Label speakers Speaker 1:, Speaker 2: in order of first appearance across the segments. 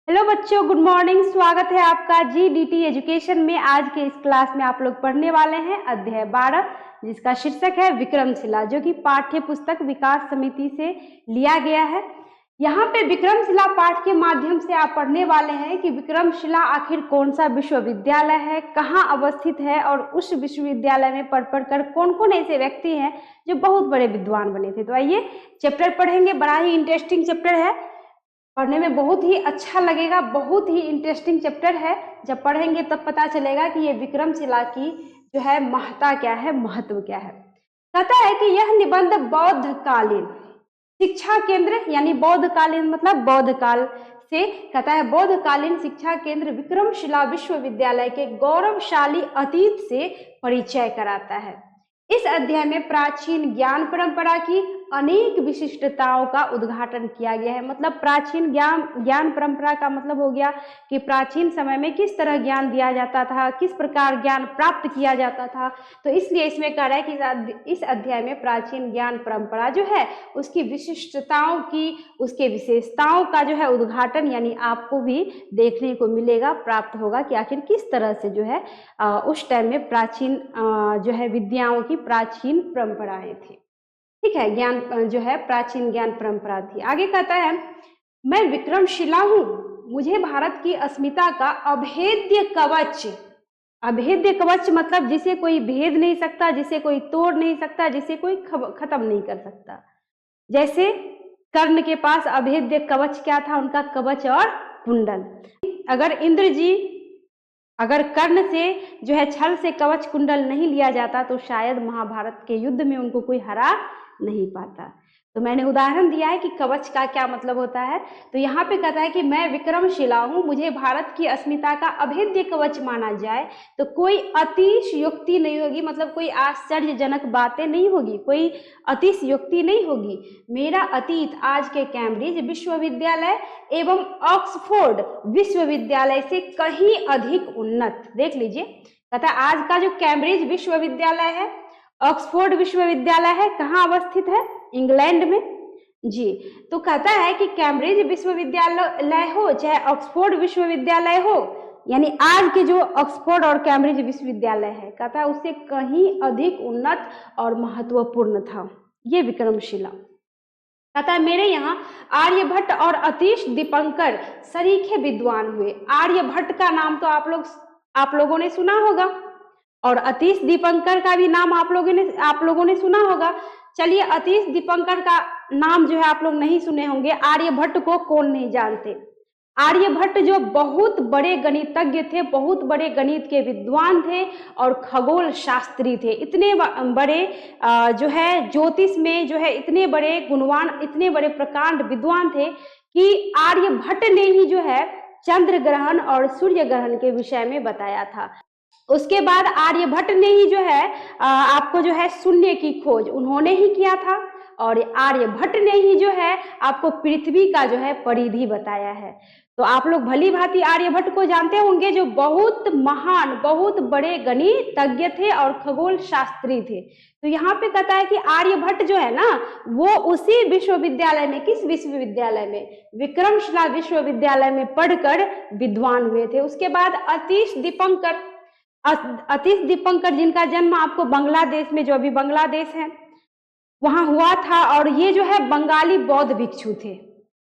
Speaker 1: Hello बच्चों, good morning. स्वागत है आपका जीडीटी एजुकेशन में। आज के इस क्लास में आप लोग पढ़ने वाले हैं अध्याय 12, जिसका शीर्षक है विक्रमशिला, जो कि पाठ्य पुस्तक विकास समिति से लिया गया है। यहाँ पे विक्रमशिला पाठ के माध्यम से आप पढ़ने वाले हैं कि विक्रमशिला आखिर कौन सा विश्वविद्यालय है, कहाँ अवस्थित है और उस विश्वविद्यालय में पढ़ कर कौन कौन ऐसे व्यक्ति हैं जो बहुत बड़े विद्वान बने थे। तो आइए चैप्टर पढ़ेंगे। बड़ा ही इंटरेस्टिंग चैप्टर है, पढ़ने में बहुत ही अच्छा लगेगा। बहुत ही इंटरेस्टिंग चैप्टर है। जब पढ़ेंगे तब पता चलेगा कि ये विक्रमशिला की जो है महत्ता क्या है, महत्व क्या है। कहता है कि यह निबंध बौद्ध कालीन शिक्षा केंद्र, यानी बौद्ध कालीन मतलब बौद्ध काल से, कहता है बौद्ध कालीन शिक्षा केंद्र विक्रमशिला विश्वविद्यालय के गौरवशाली अतीत से परिचय कराता है। इस अध्याय में प्राचीन ज्ञान परंपरा की अनेक विशिष्टताओं का उद्घाटन किया गया है। मतलब प्राचीन ज्ञान परंपरा का मतलब हो गया कि प्राचीन समय में किस तरह ज्ञान दिया जाता था, किस प्रकार ज्ञान प्राप्त किया जाता था। तो इसलिए इसमें कह रहा है कि इस अध्याय में प्राचीन ज्ञान परंपरा जो है उसकी विशिष्टताओं की, उसके विशेषताओं का जो है उद्घाटन, यानी आपको भी देखने को मिलेगा, प्राप्त होगा कि आखिर किस तरह से जो है उस टाइम में प्राचीन जो है विद्याओं की प्राचीन परंपराएं थी। ठीक है, ज्ञान जो है प्राचीन ज्ञान परंपरा थी। आगे कहता है मैं विक्रमशिला हूं, मुझे भारत की अस्मिता का अभेद्य कवच। अभेद्य कवच मतलब जिसे कोई भेद नहीं सकता, जिसे कोई तोड़ नहीं सकता, जिसे कोई खत्म नहीं कर सकता। जैसे कर्ण के पास अभेद्य कवच क्या था, उनका कवच और कुंडल। अगर इंद्र जी अगर कर्ण से जो है छल से कवच कुंडल नहीं लिया जाता तो शायद महाभारत के युद्ध में उनको कोई हरा नहीं पाता। तो मैंने उदाहरण दिया है कि कवच का क्या मतलब होता है। तो यहाँ पे कहता है कि मैं विक्रमशिला हूँ, मुझे भारत की अस्मिता का अभेद्य कवच माना जाए तो कोई अतिशयोक्ति नहीं होगी, मतलब कोई आश्चर्यजनक बातें नहीं होगी, कोई अतिशयोक्ति नहीं होगी। मेरा अतीत आज के कैम्ब्रिज विश्वविद्यालय एवं ऑक्सफोर्ड विश्वविद्यालय से कहीं अधिक उन्नत। देख लीजिए, कहता है आज का जो कैम्ब्रिज विश्वविद्यालय है, ऑक्सफोर्ड विश्वविद्यालय है, कहाँ अवस्थित है? इंग्लैंड में जी। तो कहता है कि कैम्ब्रिज विश्वविद्यालय हो चाहे ऑक्सफोर्ड विश्वविद्यालय हो, यानी आज के जो ऑक्सफोर्ड और कैम्ब्रिज विश्वविद्यालय है, कहता है उससे कहीं अधिक उन्नत और महत्वपूर्ण था ये विक्रमशिला। कहता है मेरे यहाँ आर्यभट्ट और अतीश दीपंकर सरीखे विद्वान हुए। आर्यभट्ट का नाम तो आप लोगों ने सुना होगा और अतीश दीपंकर का भी नाम आप लोगों ने सुना होगा। चलिए, अतीश दीपंकर का नाम जो है आप लोग नहीं सुने होंगे। आर्यभट्ट को कौन नहीं जानते? आर्यभट्ट जो बहुत बड़े गणितज्ञ थे, बहुत बड़े गणित के विद्वान थे और खगोल शास्त्री थे। इतने बड़े जो है ज्योतिष में जो है इतने बड़े गुणवान, इतने बड़े प्रकांड विद्वान थे कि आर्यभट्ट ने ही जो है चंद्र ग्रहण और सूर्य ग्रहण के विषय में बताया था। उसके बाद आर्यभट्ट ने ही जो है आपको जो है शून्य की खोज उन्होंने ही किया था और आर्यभट्ट ने ही जो है आपको पृथ्वी का जो है परिधि बताया है। तो आप लोग भली भांति आर्यभट्ट को जानते होंगे, जो बहुत महान, बहुत बड़े गणितज्ञ थे और खगोल शास्त्री थे। तो यहाँ पे कहता है कि आर्यभट्ट जो है ना, वो उसी विश्वविद्यालय में, किस विश्वविद्यालय में? विक्रमशिला विश्वविद्यालय में पढ़कर विद्वान हुए थे। उसके बाद अतीश दीपंकर जिनका जन्म आपको बांग्लादेश में, जो अभी बांग्लादेश है, वहां हुआ था और ये जो है बंगाली बौद्ध भिक्षु थे।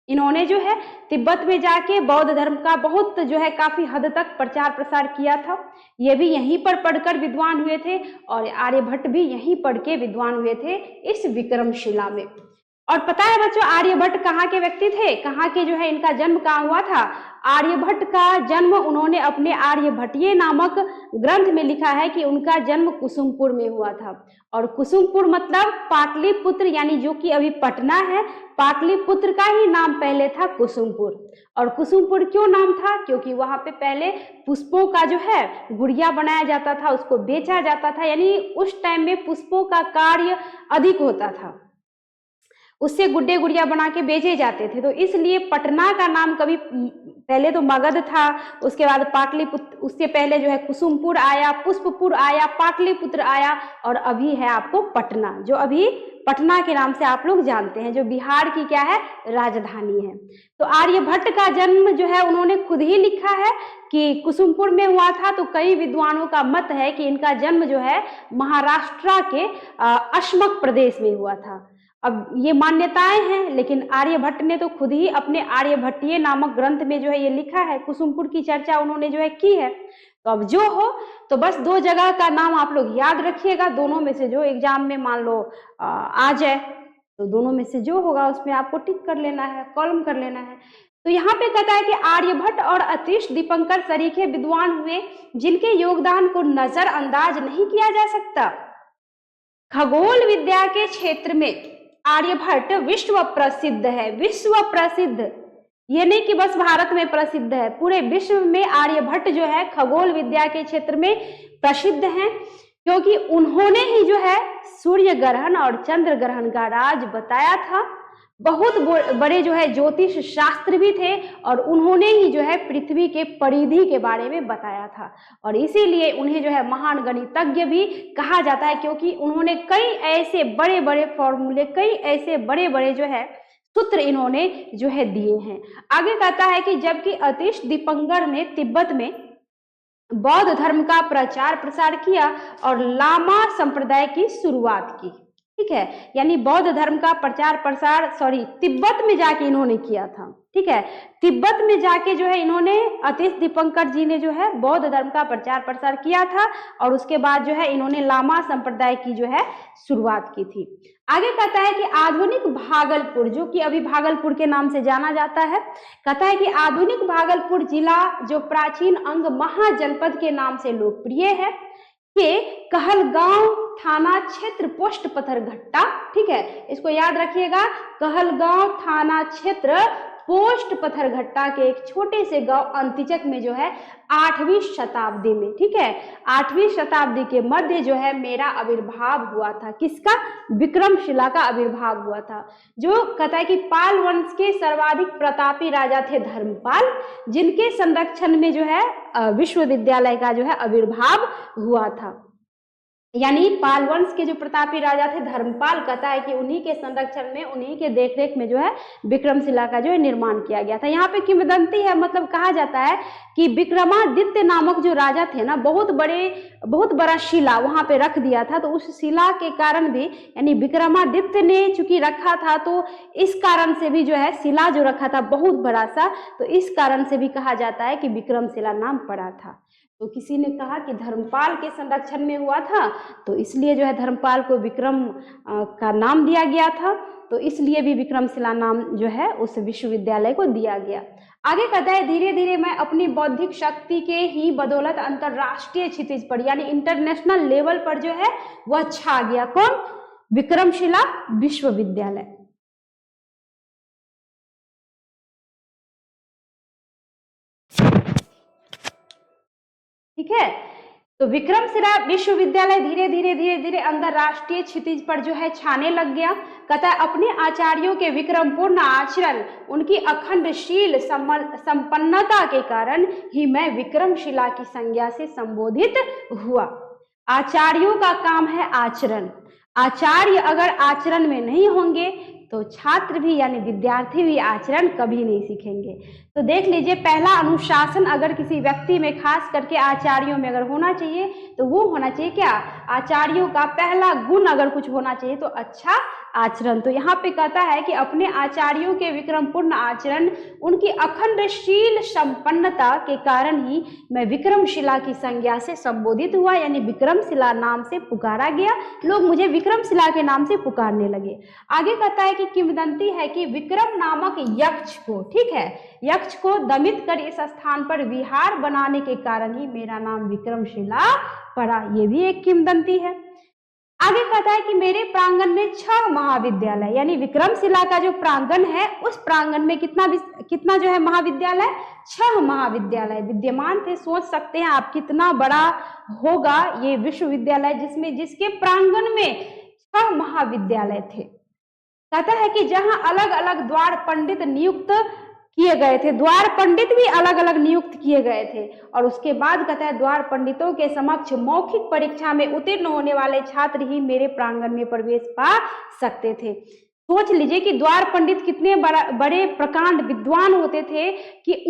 Speaker 1: इन्होंने जो है तिब्बत में जाके बौद्ध धर्म का बहुत जो है काफी हद तक प्रचार प्रसार किया था। ये भी यहीं पर पढ़कर विद्वान हुए थे और आर्यभट्ट भी यहीं पढ़ के विद्वान हुए थे इस विक्रमशिला में। और पता है बच्चों, आर्यभट्ट कहाँ के व्यक्ति थे, कहाँ के जो है इनका जन्म कहाँ हुआ था? आर्यभट्ट का जन्म उन्होंने अपने आर्यभट्टीय नामक ग्रंथ में लिखा है कि उनका जन्म कुसुमपुर में हुआ था। और कुसुमपुर मतलब पाटलिपुत्र, यानी जो कि अभी पटना है, पाटलिपुत्र का ही नाम पहले था कुसुमपुर। और कुसुमपुर क्यों नाम था? क्योंकि वहां पे पहले पुष्पों का जो है गुड़िया बनाया जाता था, उसको बेचा जाता था, यानी उस टाइम में पुष्पों का कार्य अधिक होता था, उससे गुड्डे गुड़िया बना के बेचे जाते थे। तो इसलिए पटना का नाम कभी पहले तो मगध था, उसके बाद पाटलिपुत्र, उससे पहले जो है कुसुमपुर आया, पुष्पपुर आया, पाटलिपुत्र आया और अभी है आपको पटना, जो अभी पटना के नाम से आप लोग जानते हैं, जो बिहार की क्या है, राजधानी है। तो आर्यभट्ट का जन्म जो है उन्होंने खुद ही लिखा है कि कुसुमपुर में हुआ था। तो कई विद्वानों का मत है कि इनका जन्म जो है महाराष्ट्र के अशमक प्रदेश में हुआ था। अब ये मान्यताएं हैं, लेकिन आर्यभट्ट ने तो खुद ही अपने आर्यभट्टीय नामक ग्रंथ में जो है ये लिखा है, कुसुमपुर की चर्चा उन्होंने जो है की है। तो अब जो हो, तो बस 2 जगह का नाम आप लोग याद रखिएगा, दोनों में से जो एग्जाम में मान लो आ जाए, तो दोनों में से जो होगा उसमें आपको टिक कर लेना है, कॉलम कर लेना है। तो यहाँ पे कहता है कि आर्यभट्ट और अतीश दीपंकर सरीखे विद्वान हुए जिनके योगदान को नजरअंदाज नहीं किया जा सकता। खगोल विद्या के क्षेत्र में आर्यभट्ट विश्व प्रसिद्ध है। विश्व प्रसिद्ध, ये नहीं कि बस भारत में प्रसिद्ध है, पूरे विश्व में आर्यभट्ट जो है खगोल विद्या के क्षेत्र में प्रसिद्ध हैं, क्योंकि उन्होंने ही जो है सूर्य ग्रहण और चंद्र ग्रहण का राज बताया था। बहुत बड़े जो है ज्योतिष शास्त्र भी थे और उन्होंने ही जो है पृथ्वी के परिधि के बारे में बताया था, और इसीलिए उन्हें जो है महान गणितज्ञ भी कहा जाता है, क्योंकि उन्होंने कई ऐसे बड़े बड़े फॉर्मूले, कई ऐसे बड़े बड़े जो है सूत्र इन्होंने जो है दिए हैं। आगे कहता है कि जबकि अतीश दीपंकर ने तिब्बत में बौद्ध धर्म का प्रचार प्रसार किया और लामा संप्रदाय की शुरुआत की। ठीक है, यानी बौद्ध धर्म का प्रचार प्रसार तिब्बत में जाके इन्होंने किया था। ठीक है, तिब्बत में जाके जो है इन्होंने, अतीश दीपंकर जी ने जो है बौद्ध धर्म का प्रचार प्रसार किया था और उसके बाद जो है इन्होंने लामा संप्रदाय की जो है शुरुआत की थी। आगे कहता है कि आधुनिक भागलपुर, जो कि अभी भागलपुर के नाम से जाना जाता है, कहता है कि आधुनिक भागलपुर जिला जो प्राचीन अंग महाजनपद के नाम से लोकप्रिय है, के कहलगांव थाना क्षेत्र पोस्ट पत्थरघट्टा, ठीक है, इसको याद रखिएगा, कहलगांव थाना क्षेत्र पोस्ट पत्थरघट्टा के एक छोटे से गांव अंतिचक में जो है 8वीं शताब्दी में, ठीक है, 8वीं शताब्दी के मध्य जो है मेरा आविर्भाव हुआ था। किसका? विक्रमशिला का आविर्भाव हुआ था। जो कहता है कि पाल वंश के सर्वाधिक प्रतापी राजा थे धर्मपाल, जिनके संरक्षण में जो है विश्वविद्यालय का जो है आविर्भाव हुआ था। यानी पाल वंश के जो प्रतापी राजा थे धर्मपाल, कहता है कि उन्हीं के संरक्षण में, उन्हीं के देखरेख में जो है विक्रमशिला का जो है निर्माण किया गया था। यहाँ पे किंवदंती है, मतलब कहा जाता है कि विक्रमादित्य नामक जो राजा थे ना, बहुत बड़ा शिला वहां पे रख दिया था। तो उस शिला के कारण भी, यानी विक्रमादित्य ने चूंकि रखा था, तो इस कारण से भी जो है शिला जो रखा था बहुत बड़ा सा, तो इस कारण से भी कहा जाता है कि विक्रमशिला नाम पड़ा था। तो किसी ने कहा कि धर्मपाल के संरक्षण में हुआ था, तो इसलिए जो है धर्मपाल को विक्रम का नाम दिया गया था, तो इसलिए भी विक्रमशिला नाम जो है उस विश्वविद्यालय को दिया गया। आगे कहता है धीरे धीरे मैं अपनी बौद्धिक शक्ति के ही बदौलत अंतरराष्ट्रीय क्षितिज पर, यानी इंटरनेशनल लेवल पर जो है वह छा गया। कौन? विक्रमशिला विश्वविद्यालय। ठीक है, तो विक्रमशिला विश्वविद्यालय धीरे धीरे अंतरराष्ट्रीय क्षितिज पर जो है छाने लग गया। कहता है अपने आचार्यों के विक्रमपूर्ण आचरण, उनकी अखंडशील संपन्नता के कारण ही मैं विक्रमशिला की संज्ञा से संबोधित हुआ। आचार्यों का काम है आचरण। आचार्य अगर आचरण में नहीं होंगे तो छात्र भी, यानी विद्यार्थी भी आचरण कभी नहीं सीखेंगे। तो देख लीजिए, पहला अनुशासन अगर किसी व्यक्ति में, खास करके आचार्यों में अगर होना चाहिए, तो वो होना चाहिए क्या? आचार्यों का पहला गुण अगर कुछ होना चाहिए तो अच्छा आचरण। तो यहाँ पे कहता है कि अपने आचार्यों के विक्रमपूर्ण आचरण, उनकी अखंडशील संपन्नता के कारण ही मैं विक्रमशिला की संज्ञा से संबोधित हुआ, यानी विक्रमशिला नाम से पुकारा गया। लोग मुझे विक्रमशिला के नाम से पुकारने लगे। आगे कहता है कि किंवदंती है कि विक्रम नामक यक्ष को, ठीक है, यक्ष को दमित कर इस स्थान पर विहार बनाने के कारण ही मेरा नाम विक्रमशिला पड़ा। ये भी एक किंवदंती है। आगे कहता है कि मेरे प्रांगण में 6 महाविद्यालय, यानी विक्रमशिला का जो प्रांगण है उस प्रांगण में कितना जो है महाविद्यालय? 6 महाविद्यालय विद्यमान थे। सोच सकते हैं आप कितना बड़ा होगा ये विश्वविद्यालय, जिसके प्रांगण में 6 महाविद्यालय थे। कहता है कि जहां अलग अलग द्वार पंडित नियुक्त किए गए थे। द्वार पंडित भी अलग अलग नियुक्त किए गए थे। और उसके बाद कहता है द्वार पंडितों के समक्ष मौखिक परीक्षा में उत्तीर्ण होने वाले छात्र ही मेरे प्रांगण में प्रवेश पा सकते थे। सोच लीजिए कि द्वार पंडित कितने बड़े प्रकांड विद्वान होते थे कि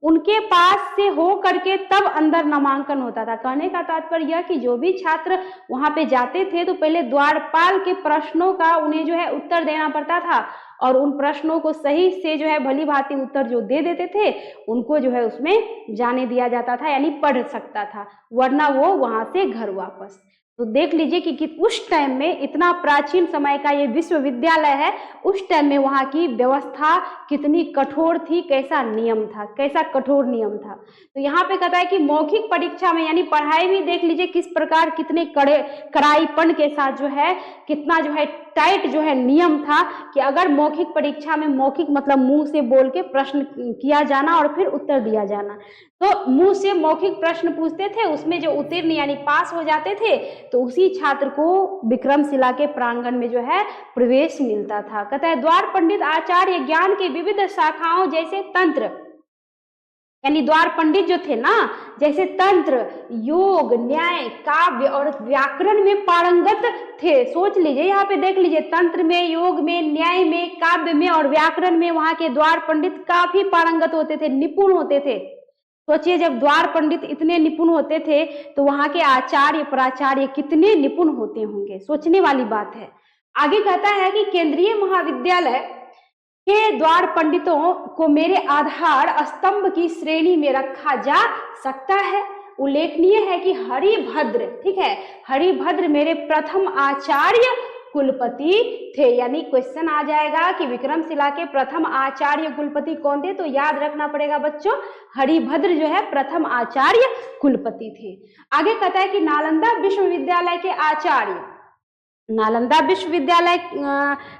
Speaker 1: उनके पास से हो करके तब अंदर नामांकन होता था। कहने का तात्पर्य यह कि जो भी छात्र वहां पे जाते थे तो पहले द्वारपाल के प्रश्नों का उन्हें जो है उत्तर देना पड़ता था, और उन प्रश्नों को सही से जो है भली भांति उत्तर जो दे देते थे उनको जो है उसमें जाने दिया जाता था, यानी पढ़ सकता था, वरना वो वहां से घर वापस। तो देख लीजिए कि उस टाइम में, इतना प्राचीन समय का ये विश्वविद्यालय है, उस टाइम में वहां की व्यवस्था कितनी कठोर थी, कैसा नियम था, कैसा कठोर नियम था। तो यहाँ पे कहता है कि मौखिक परीक्षा में, यानी पढ़ाई भी देख लीजिए किस प्रकार, कितने कड़ाईपन के साथ जो है, कितना जो है टाइट जो है नियम था कि अगर मौखिक परीक्षा में, मौखिक मतलब मुंह से बोल के प्रश्न किया जाना और फिर उत्तर दिया जाना, तो मुंह से मौखिक प्रश्न पूछते थे, उसमें जो उत्तीर्ण यानी पास हो जाते थे तो उसी छात्र को विक्रमशिला के प्रांगण में जो है प्रवेश मिलता था। कहता है द्वार पंडित आचार्य ज्ञान के विविध शाखाओं जैसे तंत्र, यानी द्वार पंडित जो थे ना, जैसे तंत्र, योग, न्याय, काव्य और व्याकरण में पारंगत थे। सोच लीजिए, यहाँ पे देख लीजिए, तंत्र में, योग में, न्याय में, काव्य में और व्याकरण में वहां के द्वार पंडित काफी पारंगत होते थे, निपुण होते थे। सोचिए जब द्वार पंडित इतने निपुण होते थे तो वहां के आचार्य प्राचार्य कितने निपुण होते होंगे, सोचने वाली बात है। आगे कहता है कि केंद्रीय महाविद्यालय के द्वार पंडितों को मेरे आधार स्तंभ की श्रेणी में रखा जा सकता है। उल्लेखनीय है कि हरिभद्र, ठीक है, हरिभद्र मेरे प्रथम आचार्य कुलपति थे। यानी क्वेश्चन आ जाएगा कि विक्रमशिला के प्रथम आचार्य कुलपति कौन थे, तो याद रखना पड़ेगा बच्चों, हरिभद्र जो है प्रथम आचार्य कुलपति थे। आगे कहता है कि नालंदा विश्वविद्यालय के आचार्य, नालंदा विश्वविद्यालय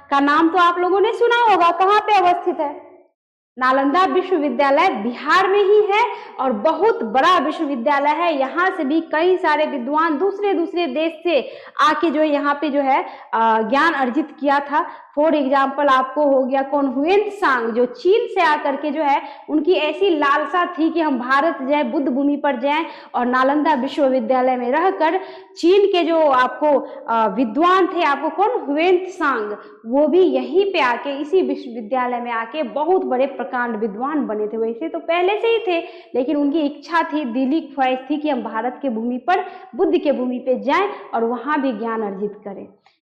Speaker 1: का नाम तो आप लोगों ने सुना होगा, कहाँ पे अवस्थित है? नालंदा विश्वविद्यालय बिहार में ही है और बहुत बड़ा विश्वविद्यालय है। यहाँ से भी कई सारे विद्वान दूसरे दूसरे देश से आके जो है यहाँ पे जो है ज्ञान अर्जित किया था। फॉर एग्जाम्पल आपको हो गया कौन, ह्वेंत्सांग, जो चीन से आकर के जो है उनकी ऐसी लालसा थी कि हम भारत जाए, बुद्ध भूमि पर जाएं, और नालंदा विश्वविद्यालय में रहकर चीन के जो आपको विद्वान थे, आपको कौन, ह्वेंत्सांग, वो भी यहीं पे आके इसी विश्वविद्यालय में आके बहुत बड़े प्रकांड विद्वान बने थे। वैसे तो पहले से ही थे, लेकिन उनकी इच्छा थी, दिली ख्वाहिश थी कि हम भारत के भूमि पर, बुद्ध के भूमि पे जाएं और वहां भी ज्ञान अर्जित करें।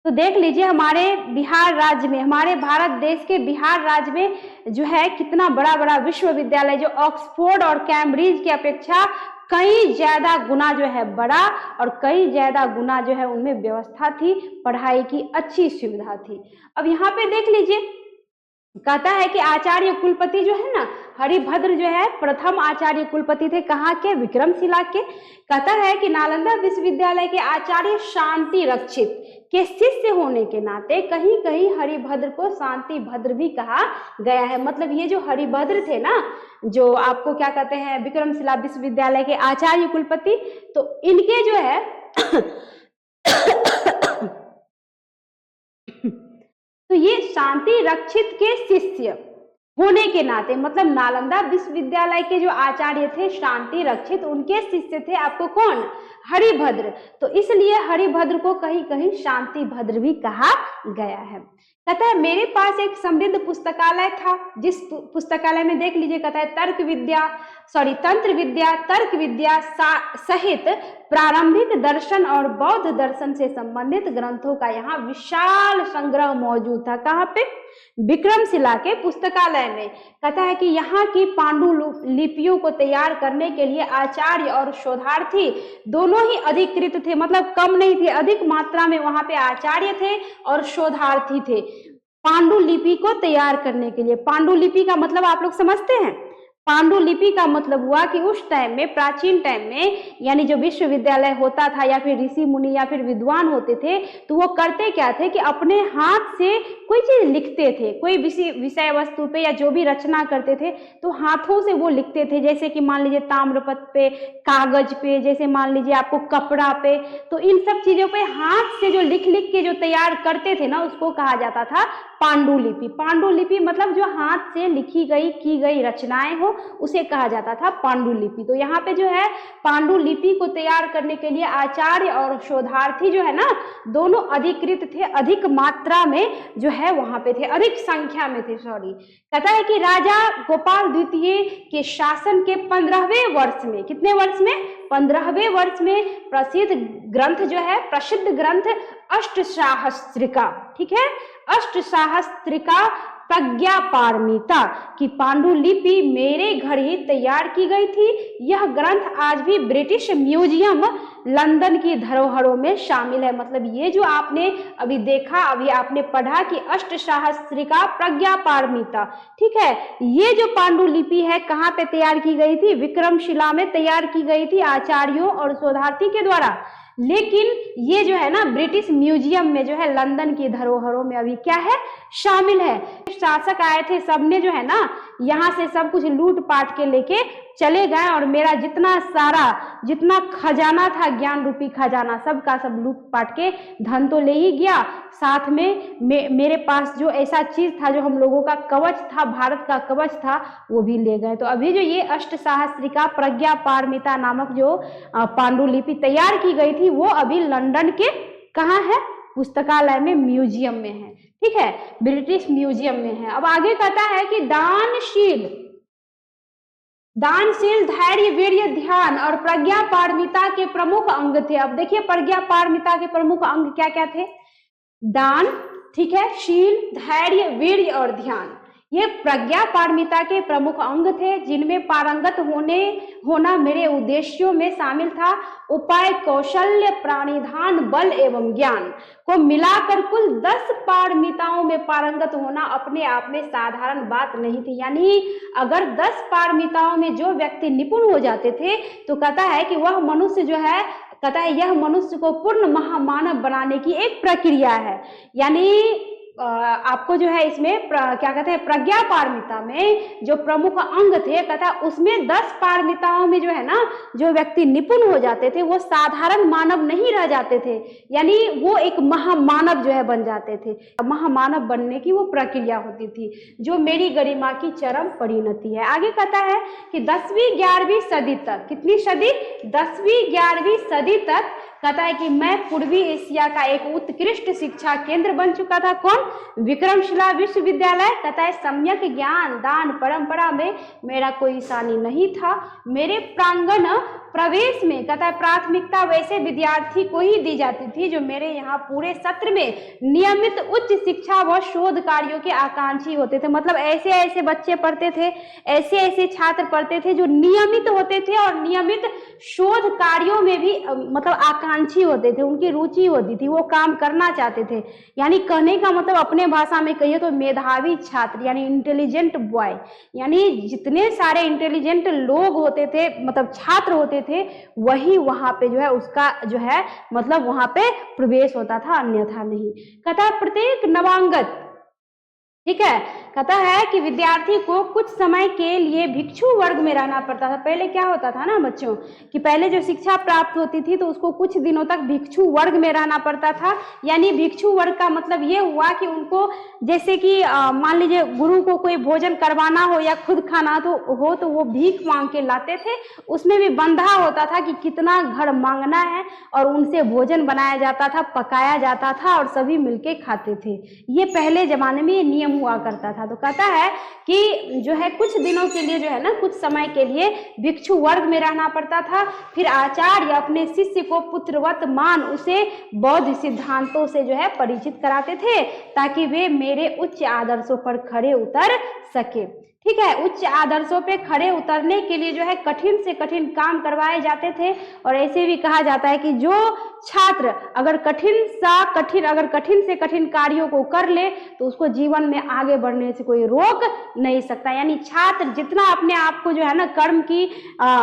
Speaker 1: तो देख लीजिए हमारे बिहार राज्य में, हमारे भारत देश के बिहार राज्य में जो है कितना बड़ा बड़ा विश्वविद्यालय, जो ऑक्सफोर्ड और कैम्ब्रिज की अपेक्षा कई ज्यादा गुना जो है बड़ा, और कई ज्यादा गुना जो है उनमें व्यवस्था थी, पढ़ाई की अच्छी सुविधा थी। अब यहाँ पे देख लीजिए, कहता है कि आचार्य कुलपति जो है ना, हरिभद्र जो है प्रथम आचार्य कुलपति थे, कहाँ के, विक्रमशिला के। कहता है कि नालंदा विश्वविद्यालय के आचार्य शांति रक्षित के शिष्य होने के नाते कहीं कहीं हरिभद्र को शांति भद्र भी कहा गया है। मतलब ये जो हरिभद्र थे ना, जो आपको क्या कहते हैं, विक्रमशिला विश्वविद्यालय के आचार्य कुलपति, तो इनके जो है तो ये शांति रक्षित के शिष्य होने के नाते, मतलब नालंदा विश्वविद्यालय के जो आचार्य थे शांति रक्षित, उनके शिष्य थे आपको कौन, हरिभद्र। तो इसलिए हरिभद्र को कहीं कहीं शांति भद्र भी कहा गया है। कहता है मेरे पास एक समृद्ध पुस्तकालय था, जिस पुस्तकालय में देख लीजिए, कहता है तंत्र विद्या, तर्क विद्या सहित प्रारंभिक दर्शन और बौद्ध दर्शन से संबंधित ग्रंथों का यहाँ विशाल संग्रह मौजूद था। कहाँ पे, विक्रमशिला के पुस्तकालय में। कहता है कि यहाँ की पांडुलिपियों को तैयार करने के लिए आचार्य और शोधार्थी दोनों ही अधिकृत थे, मतलब कम नहीं थे, अधिक मात्रा में वहां पे आचार्य थे और शोधार्थी थे पांडुलिपि को तैयार करने के लिए। पांडुलिपि का मतलब आप लोग समझते हैं, पांडुलिपि का मतलब हुआ कि उस टाइम में, प्राचीन टाइम में, यानी जो विश्वविद्यालय होता था या फिर ऋषि मुनि या फिर विद्वान होते थे, तो वो करते क्या थे कि अपने हाथ से कोई चीज लिखते थे, कोई विषय वस्तु पे या जो भी रचना करते थे तो हाथों से वो लिखते थे। जैसे कि मान लीजिए ताम्रपत्र पे, कागज पे, जैसे मान लीजिए आपको कपड़ा पे, तो इन सब चीजों पे हाथ से जो लिख लिख के जो तैयार करते थे ना, उसको कहा जाता था पांडुलिपि। पांडुलिपि मतलब जो हाथ से लिखी गई की गई रचनाएं हो उसे कहा जाता था पांडुलिपि। तो यहाँ पे जो है पांडुलिपि को तैयार करने के लिए आचार्य और शोधार्थी जो है ना दोनों अधिकृत थे, अधिक मात्रा में जो है वहां पे थे, अधिक संख्या में थे, सॉरी। कहता है कि राजा गोपाल द्वितीय के शासन के 15वें वर्ष में, कितने वर्ष में, 15वें वर्ष में प्रसिद्ध ग्रंथ जो है, प्रसिद्ध ग्रंथ अष्टसाहस्त्रिका, ठीक है, अष्टसाहस्त्रिका प्रज्ञा पारमिता की पांडुलिपि मेरे घर ही तैयार की गई थी। यह ग्रंथ आज भी ब्रिटिश म्यूजियम लंदन की धरोहरों में शामिल है। मतलब ये जो आपने अभी देखा, अभी आपने पढ़ा कि अष्टसाहस्त्रिका प्रज्ञा पारमिता, ठीक है, ये जो पांडुलिपि है कहाँ पे तैयार की गई थी, विक्रमशिला में तैयार की गई थी आचार्यों और शोधार्थी के द्वारा। लेकिन ये जो है ना ब्रिटिश म्यूजियम में जो है लंदन की धरोहरों में अभी क्या है, शामिल है। शासक आए थे, सबने जो है ना यहाँ से सब कुछ लूट पाट के लेके चले गए और मेरा जितना खजाना था, ज्ञान रूपी खजाना, सब का सब लूट पाट के धन तो ले ही गया, साथ में मेरे पास जो ऐसा चीज था जो हम लोगों का कवच था, भारत का कवच था, वो भी ले गए। तो अभी जो ये अष्टसाहस्त्रिका प्रज्ञा पारमिता नामक जो पांडुलिपि तैयार की गई थी वो अभी लंदन के कहाँ है, पुस्तकालय में, म्यूजियम में है, ठीक है, ब्रिटिश म्यूजियम में है। अब आगे कहता है कि दानशील, धैर्य, वीर्य, ध्यान और प्रज्ञा पारमिता के प्रमुख अंग थे। अब देखिए प्रज्ञा पारमिता के प्रमुख अंग क्या क्या थे, दान, ठीक है, शील, धैर्य, वीर्य और ध्यान, ये प्रज्ञा पारमिता के प्रमुख अंग थे जिनमें पारंगत होना मेरे उद्देश्यों में शामिल था। उपाय, कौशल्य, प्राणिधान, बल एवं ज्ञान को मिलाकर कुल 10 पारमिताओं में पारंगत होना अपने आप में साधारण बात नहीं थी। यानी अगर 10 पारमिताओं में जो व्यक्ति निपुण हो जाते थे तो कहता है कि वह मनुष्य जो है, कहता है यह मनुष्य को पूर्ण महामानव बनाने की एक प्रक्रिया है। यानी आपको जो है इसमें क्या कहते हैं, प्रज्ञा पारमिता में जो प्रमुख अंग थे, कहता उसमें 10 पारमिताओं में जो है ना जो व्यक्ति निपुण हो जाते थे वो साधारण मानव नहीं रह जाते थे, यानी वो एक महामानव जो है बन जाते थे। महामानव बनने की वो प्रक्रिया होती थी जो मेरी गरिमा की चरम परिणति है। आगे कहता है कि 10वीं 11वीं सदी तक, कितनी सदी, 10वीं 11वीं सदी तक, कहता है कि मैं पूर्वी एशिया का एक उत्कृष्ट शिक्षा केंद्र बन चुका था। कौन, विक्रमशिला विश्वविद्यालय। कहता है सम्यक ज्ञान दान परंपरा में मेरा कोई ईशानी नहीं था। मेरे प्रांगण प्रवेश में, कहता है, प्राथमिकता वैसे विद्यार्थी को ही दी जाती थी जो मेरे यहाँ पूरे सत्र में नियमित उच्च शिक्षा व शोध कार्यों के आकांक्षी होते थे। मतलब ऐसे ऐसे बच्चे पढ़ते थे, ऐसे ऐसे छात्र पढ़ते थे जो नियमित होते थे और नियमित शोध कार्यों में भी मतलब आकांक्षी होते थे, उनकी रुचि होती थी, वो काम करना चाहते थे। यानी कहने का मतलब अपने भाषा में कहिए तो मेधावी छात्र, यानी इंटेलिजेंट बॉय। यानी जितने सारे इंटेलिजेंट लोग होते थे, मतलब छात्र होते थे, वही वहां पे जो है उसका जो है मतलब वहां पे प्रवेश होता था, अन्यथा नहीं। कहता है प्रत्येक नवांगत, ठीक है, कहता है कि विद्यार्थी को कुछ समय के लिए भिक्षु वर्ग में रहना पड़ता था। पहले क्या होता था ना बच्चों कि पहले जो शिक्षा प्राप्त होती थी तो उसको कुछ दिनों तक भिक्षु वर्ग में रहना पड़ता था। यानी भिक्षु वर्ग का मतलब ये हुआ कि उनको जैसे कि मान लीजिए गुरु को कोई भोजन करवाना हो या खुद खाना तो वो भीख मांग के लाते थे। उसमें भी बंधा होता था कि कितना घर मांगना है और उनसे भोजन बनाया जाता था, पकाया जाता था और सभी मिलके खाते थे। ये पहले जमाने में ये नियम हुआ करता था। तो कहता है कि जो है कुछ दिनों के लिए जो है ना, कुछ समय के लिए भिक्षु वर्ग में रहना पड़ता था। फिर आचार्य अपने शिष्य को पुत्रवत मान उसे बौद्ध सिद्धांतों से जो है परिचित कराते थे ताकि वे मेरे उच्च आदर्शों पर खड़े उतर सके। ठीक है, उच्च आदर्शों पे खड़े उतरने के लिए जो है कठिन से कठिन काम करवाए जाते थे। और ऐसे भी कहा जाता है कि जो छात्र अगर कठिन से कठिन कार्यों को कर ले तो उसको जीवन में आगे बढ़ने से कोई रोक नहीं सकता। यानी छात्र जितना अपने आप को जो है ना कर्म की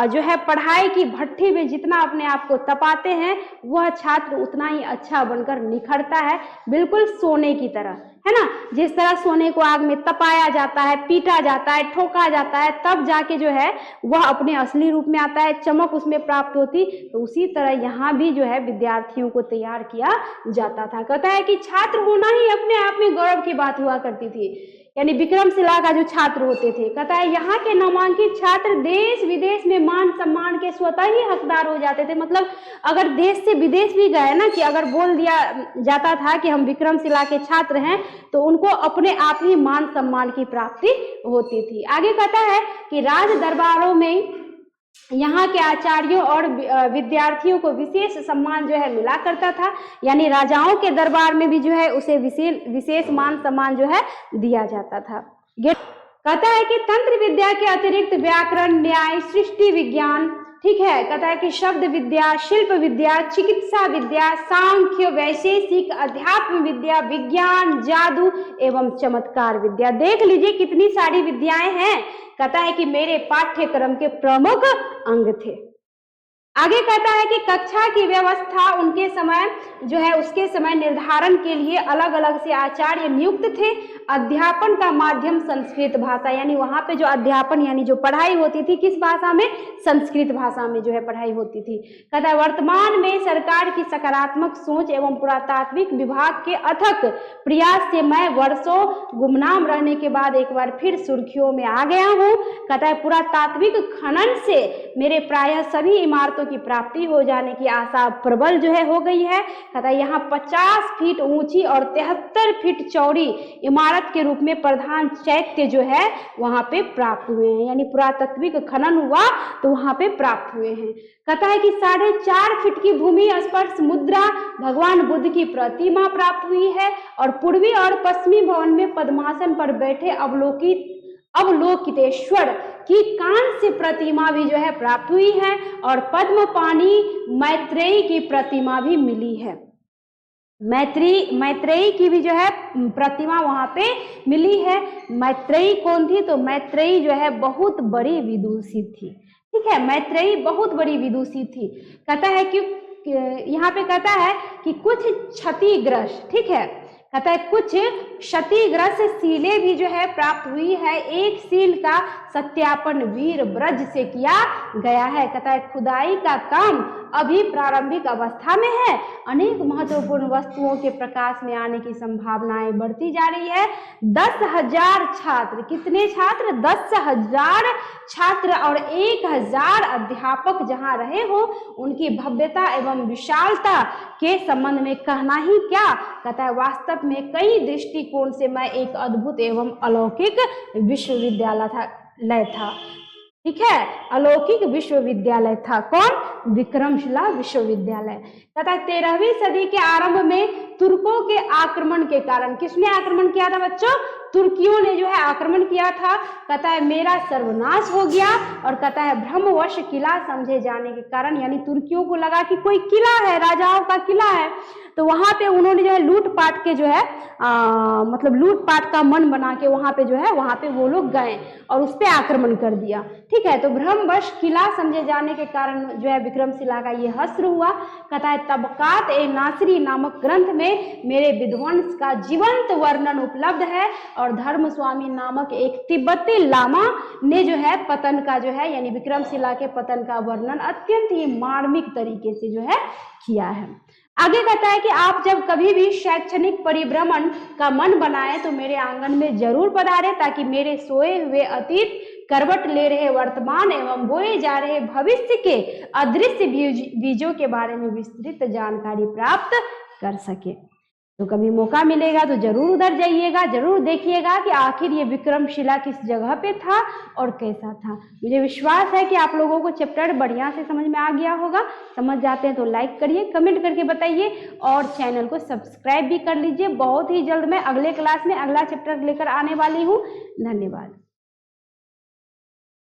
Speaker 1: जो है पढ़ाई की भट्ठी में जितना अपने आप को तपाते हैं वह छात्र उतना ही अच्छा बनकर निखरता है, बिल्कुल सोने की तरह। है ना। जिस तरह सोने को आग में तपाया जाता है, पीटा जाता है, ठोका जाता है, तब जाके जो है वह अपने असली रूप में आता है, चमक उसमें प्राप्त होती। तो उसी तरह यहाँ भी जो है विद्यार्थियों को तैयार किया जाता था। कहता है कि छात्र होना ही अपने आप में गौरव की बात हुआ करती थी, यानी विक्रमशिला का जो छात्र होते थे। कहता है यहाँ के नामांकित छात्र देश विदेश में मान सम्मान के स्वतः ही हकदार हो जाते थे। मतलब अगर देश से विदेश भी गए ना, कि अगर बोल दिया जाता था कि हम विक्रमशिला के छात्र हैं, तो उनको अपने आप ही मान सम्मान की प्राप्ति होती थी। आगे कहता है कि राज दरबारों में यहाँ के आचार्यों और विद्यार्थियों को विशेष सम्मान जो है मिला करता था, यानी राजाओं के दरबार में भी जो है उसे विशेष मान सम्मान जो है दिया जाता था। कहता है कि तंत्र विद्या के अतिरिक्त व्याकरण, न्याय, सृष्टि विज्ञान, ठीक है, कहता है कि शब्द विद्या, शिल्प विद्या, चिकित्सा विद्या, सांख्य, वैशेषिक, अध्यात्म विद्या, विज्ञान, जादू एवं चमत्कार विद्या, देख लीजिए कितनी सारी विद्याएं हैं। कहता है कि मेरे पाठ्यक्रम के प्रमुख अंग थे। आगे कहता है कि कक्षा की व्यवस्था उनके समय जो है उसके समय निर्धारण के लिए अलग अलग से आचार्य नियुक्त थे। अध्यापन का माध्यम संस्कृत भाषा, यानी वहां पे जो अध्यापन यानी जो पढ़ाई होती थी किस भाषा में, संस्कृत भाषा में जो है पढ़ाई होती थी। कहता है वर्तमान में सरकार की सकारात्मक सोच एवं पुरातात्विक विभाग के अथक प्रयास से मैं वर्षों गुमनाम रहने के बाद एक बार फिर सुर्खियों में आ गया हूँ। कहता है पुरातात्विक खनन से मेरे प्रायः सभी इमारतों की प्राप्ति हो जाने की आशा प्रबल जो है हो गई है। कहता है यहाँ 50 फीट ऊंची और 73 फीट चौड़ी इमारत के रूप में प्रधान चैत्य जो है वहां पे प्राप्त हुए हैं, यानी पुरातात्विक खनन हुआ तो वहां पे प्राप्त हुए हैं। कहता है कि 4.5 फीट की भूमि स्पर्श मुद्रा भगवान बुद्ध की प्रतिमा प्राप्त हुई है और पूर्वी और पश्चिमी भवन में पद्मासन पर बैठे अवलोकितेश्वर की कांस्य प्रतिमा भी जो है प्राप्त हुई है और पद्मपाणि मैत्रेयी की प्रतिमा भी मिली है। मैत्रेयी की भी जो है प्रतिमा वहां पे मिली है। मैत्रेयी कौन थी, तो मैत्रेयी जो है बहुत बड़ी विदुषी थी, ठीक है, मैत्रेयी बहुत बड़ी विदुषी थी। कहता है कि यहाँ पे कहता है कि कुछ क्षतिग्रस्त, ठीक है, कहता है कुछ क्षतिग्रस्त सीलें भी जो है प्राप्त हुई है। एक सील का सत्यापन वीर ब्रज से किया गया है। कहता है खुदाई का काम अभी प्रारंभिक अवस्था में है। अनेक महत्वपूर्ण वस्तुओं के प्रकाश में आने की संभावनाएं बढ़ती जा रही है। 10,000 छात्र, कितने छात्र, 10,000 छात्र और 1,000 अध्यापक जहां रहे हो, उनकी भव्यता एवं विशालता के संबंध में कहना ही क्या। कहता है वास्तव में कई दृष्टिकोण से मैं एक अद्भुत एवं अलौकिक विश्वविद्यालय था, ठीक है, अलौकिक विश्वविद्यालय था। कौन, विक्रमशिला विश्वविद्यालय। कहता है 13वीं सदी के आरंभ में तुर्कों के आक्रमण के कारण, किसने आक्रमण किया था बच्चों, तुर्कियों ने जो है आक्रमण किया था। कहता है मेरा सर्वनाश हो गया और कहता है भ्रमवश किला समझे जाने के कारण, यानी तुर्कियों को लगा कि कोई किला है, राजाओं का किला है, तो वहां पे उन्होंने जो है लूटपाट के जो है मतलब लूटपाट का मन बना के वहां पे जो है वहां पे वो लोग गए और उस पे आक्रमण कर दिया, ठीक है। तो भ्रमवश किला समझे जाने के कारण जो है विक्रमशिला का ये हस्र हुआ। कहता है तबकात ए नासरी नामक ग्रंथ में मेरे विध्वंस का जीवंत वर्णन उपलब्ध है और धर्म स्वामी नामक एक तिब्बती लामा ने जो है पतन का जो है यानी विक्रमशिला के पतन का वर्णन अत्यंत ही मार्मिक तरीके से जो है किया है। आगे कहता है कि आप जब कभी भी शैक्षणिक परिभ्रमण का मन बनाएं तो मेरे आंगन में जरूर पधारें, ताकि मेरे सोए हुए अतीत, करवट ले रहे वर्तमान एवं बोए जा रहे भविष्य के अदृश्य बीजों के बारे में विस्तृत जानकारी प्राप्त कर सके। तो कभी मौका मिलेगा तो जरूर उधर जाइएगा, जरूर देखिएगा कि आखिर ये विक्रमशिला किस जगह पे था और कैसा था। मुझे विश्वास है कि आप लोगों को चैप्टर बढ़िया से समझ में आ गया होगा। समझ जाते हैं तो लाइक करिए, कमेंट करके बताइए और चैनल को सब्सक्राइब भी कर लीजिए। बहुत ही जल्द मैं अगले क्लास में अगला चैप्टर लेकर आने वाली हूँ। धन्यवाद।